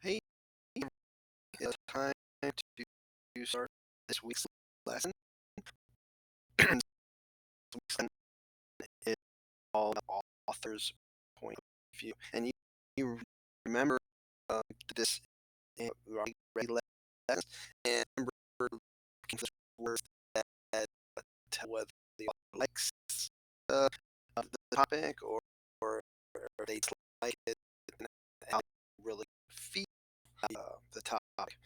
Hey, it's time to start this week's lesson. This week's lesson is all about author's point of view. And you remember this in regular lessons and remember looking for the words that tell whether the author likes uh, the topic or they dislike it and how they really feel the topic.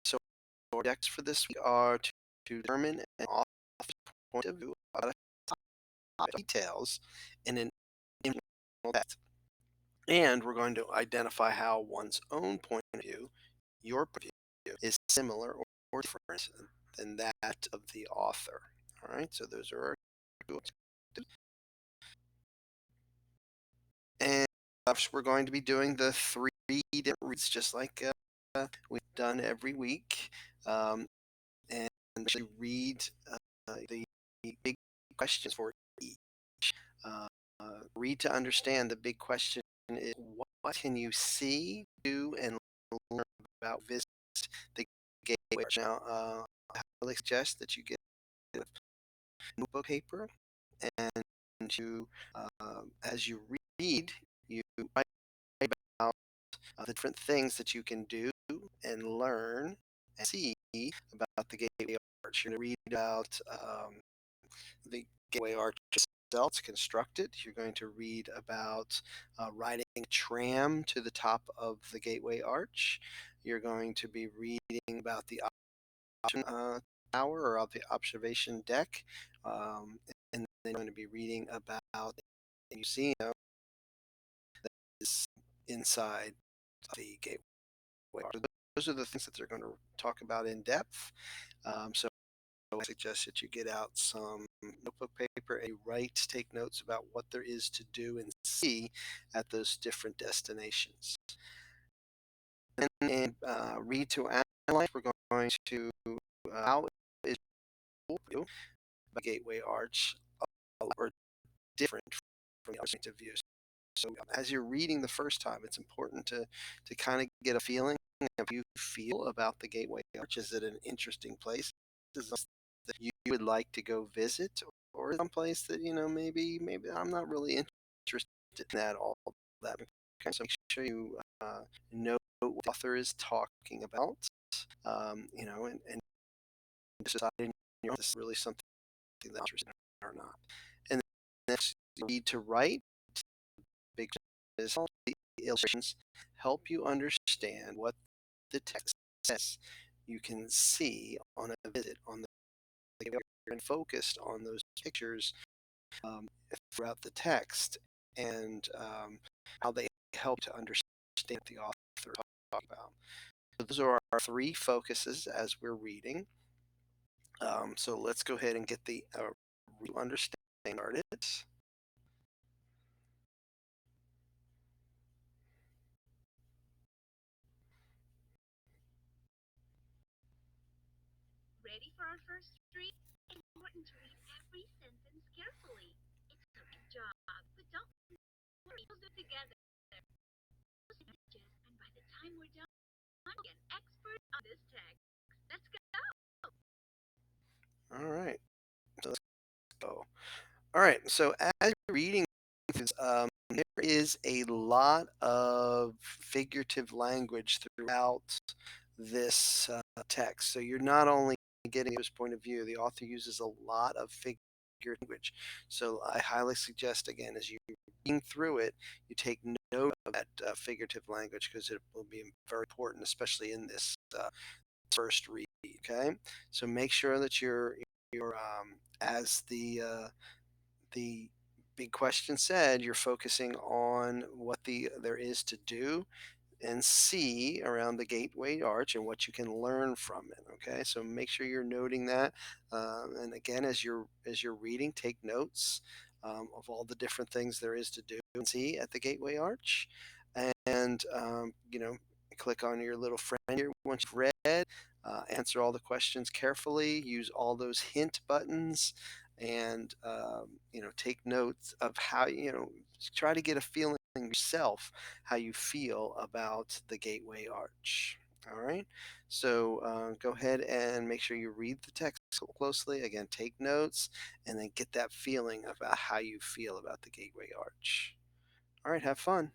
So our objectives for this week are to determine an author's point of view about a topic details in an informal text. And we're going to identify how one's own point of view, your point of view, is similar or different than that of the author. All right, so those are our two objectives. And we're going to be doing the three different reads just like we've done every week. And actually read the big questions for each. Uh, Read to understand. The big question is what can you see, do, and learn about visit the gateway? Now, I highly suggest that you get a notebook paper and you, as you read, you write about the different things that you can do and learn and see about the gateway arch. You're going to read about the gateway arch itself. It's constructed. You're going to read about riding a tram to the top of the gateway arch. You're going to be reading about the tower or of the observation deck. And then you're going to be reading about a museum that is inside the gateway arch. Those are the things that they're going to talk about in depth. So I suggest that you get out some notebook paper and you take notes about what there is to do and see at those different destinations. And read to analyze. We're going to how is the Gateway Arch or different from the other point of view. So as you're reading the first time, it's important to kind of get a feeling of how you feel about the Gateway Arch. Is it an interesting place? Is it that you would like to go visit, or someplace that maybe I'm not really interested in that all that. Okay, so make sure you know what the author is talking about, and decide in your own, this is really something that I'm interested in or not. And next, you need to write big is the illustrations help you understand what the text says. You can see on a visit on the and focused on those pictures throughout the text and how they help to understand what the author is talking about. So those are our three focuses as we're reading. So let's go ahead and get the understanding started. Ready for our first read? It's important to read every sentence carefully. It's a big job, but don't worry, we'll do it together. And by the time we're done, we'll be an expert on this text. Let's go. All right, so let's go. All right, so as you're reading this, there is a lot of figurative language throughout this text. So you're not only getting his point of view, the author uses a lot of figurative language. So I highly suggest, again, as you're reading through it, you take note of that figurative language because it will be very important, especially in this first read. Okay, so make sure that you're as the big question said, you're focusing on what there is to do and see around the gateway arch and what you can learn from it. Okay, so make sure you're noting that. And again, as you're reading, take notes of all the different things there is to do and see at the gateway arch, and click on your little friend here once you've read. Answer all the questions carefully. Use all those hint buttons, and take notes of how try to get a feeling yourself how you feel about the Gateway Arch. All right. So go ahead and make sure you read the text closely. Again, take notes and then get that feeling about how you feel about the Gateway Arch. All right. Have fun.